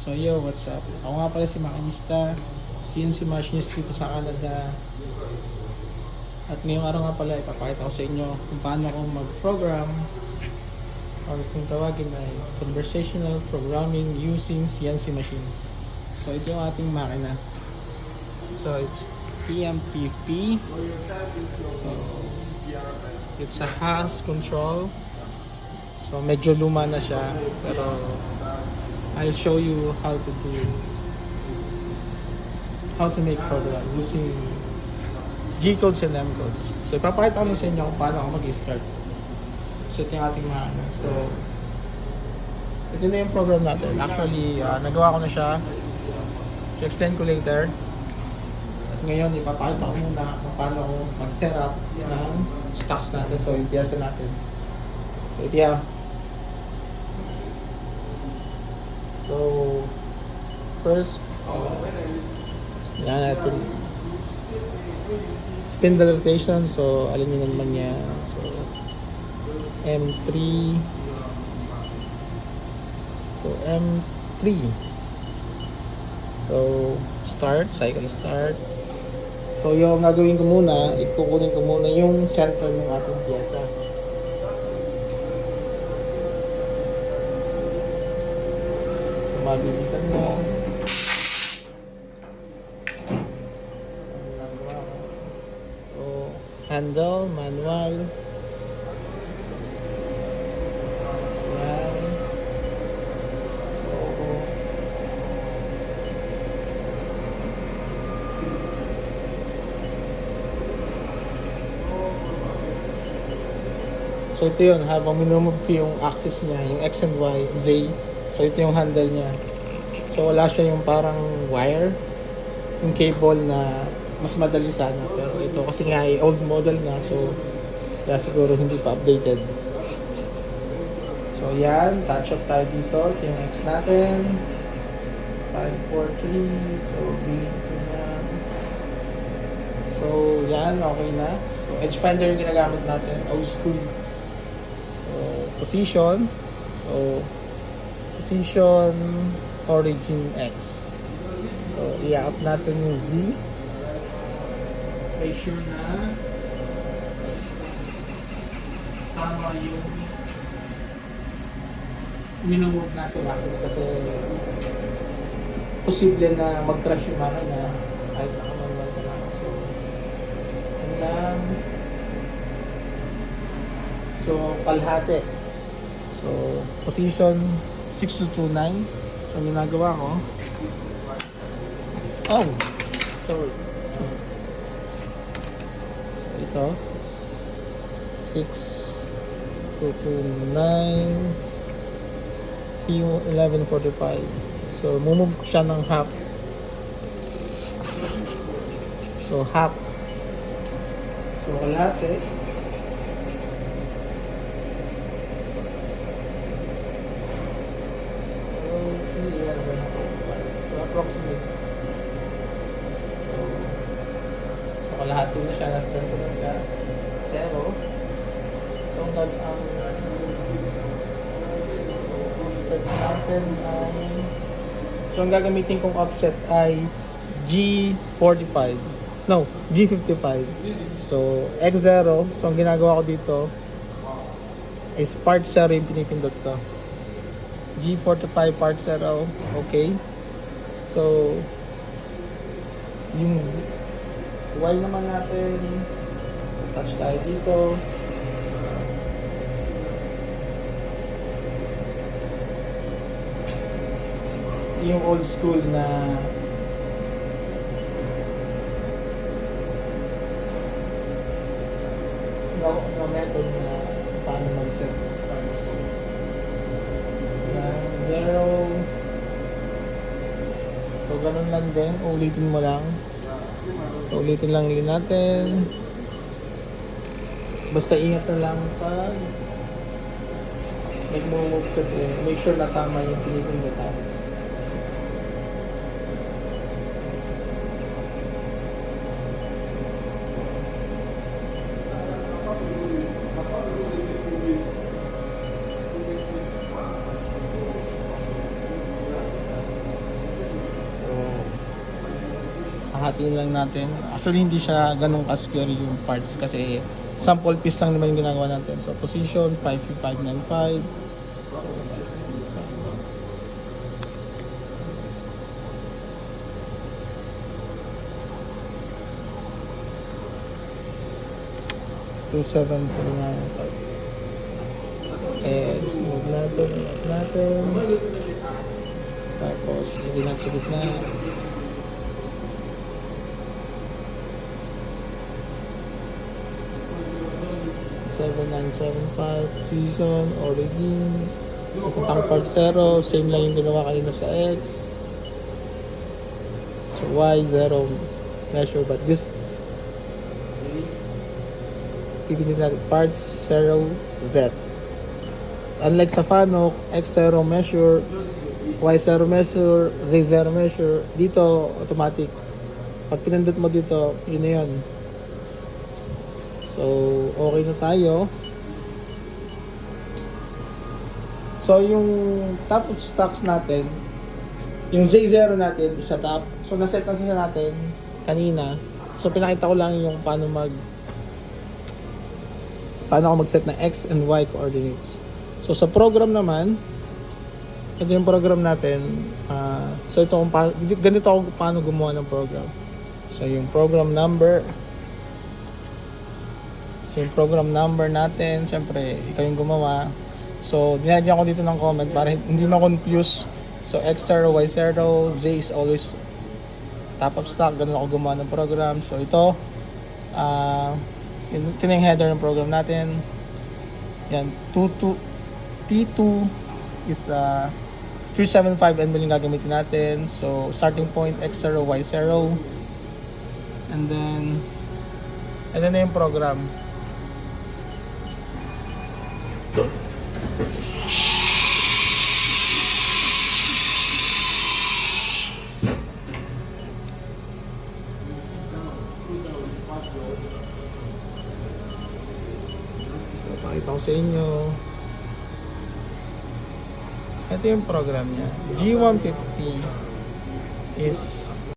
So yo, what's up? Ako nga pala si Makinista, CNC Machinist dito sa Canada. At ngayong araw nga pala, ipapakita ko sa inyo kung paano ako mag-program or kung tawagin ay conversational programming using CNC machines. So ito yung ating makina. So it's TM3P. So it's a Haas control. So medyo luma na siya, pero I'll show you how to make program using G codes and M codes. So ipapakita ko sa inyo kung paano ako mag-start. So ito yung ating makina. So ito na yung program natin. Actually, nagawa ko na siya. So explain ko later. At ngayon, ipapakita ko muna kung paano ako mag-setup ng stocks natin. So yung piyesa natin. So ito yan. So first, yan natin spindle rotation. So alam niyo naman yan. So M3. So M3. So start, cycle start. So yung gagawin ko muna, ikukunin ko muna yung center ng ating pyesa. So mabilisan mo. Handle, manual. Yan. So ito yun, habang minumove ko yung axis niya, yung X and Y, Z. So ito yung handle niya. So wala siya yung parang wire, yung cable na mas madali sana, pero ito kasi nga ay old model na, so kaya siguro hindi pa updated. So yan, touch up tayo dito sa yung X natin. 543, so B yan. So yan, okay na. So edge finder yung ginagamit natin, old school. So position, so position origin X. So i-up natin yung Z. Make sure na tama yung minumove natin axis kasi posible na mag-crash yung makina kahit nakamanwal ka lang. So yun lang. So kalahati. So position 6229. So ginagawa ko, sorry. Ito 6,229 3,1145. So mumove ko siya ng half. So half. So kalahati. So 3,1145. So approximate. So kalahati na siya, nasa center na siya. 0. So ang set natin ay, so ang gagamitin kong offset ay G45. No, G55. So X0. So ang ginagawa ko dito is part 0 yung pinipindot ko. G45 part 0. Okay. So yung Y naman natin, touch tayo dito. Yung old school na method na paano mag-set parts. So, 0. So ganun lang din, ulitin mo lang. So ulitin lang ulit natin. Basta ingat na lang pag nag-move kasi make sure na tama yung pinipindutan. hatiin lang natin. Actually, hindi siya ganun ka-square yung parts kasi sample piece lang naman yung ginagawa natin. So, position, 59595. So, 27795. So, sunod natin. Tapos, hindi natin sa gitna. $7,975 season, origin. So, puntang part 0, same lang yung ginawa kanina sa X. So, Y, 0 measure, but this pipili natin parts 0, Z. Unlike sa Fanuc, X0 measure, Y0 measure, Z0 measure, dito automatic. Pag pinindot mo dito, yun na yun. So, okay na tayo. So, yung top of stocks natin, yung Z0 natin, isa top. So, naset na sila natin kanina. So, pinakita ko lang yung paano ako mag-set ng X and Y coordinates. So, sa program naman, ito yung program natin. So, ito ganito ako paano gumawa ng program. So, yung program number. So, yung program number natin, syempre, ikaw yung gumawa. So, dinagyan ko dito ng comment para hindi ma-confuse. So, X0, Y0, Z is always top of stock. Ganun ako gumawa ng program. So, ito na yung header ng program natin. Yan, T2 is 375 ml yung gagamitin natin. So, starting point X0, Y0. And then, ito na yung program. So, pakita ko sa inyo. Ito yung program niya. G150 is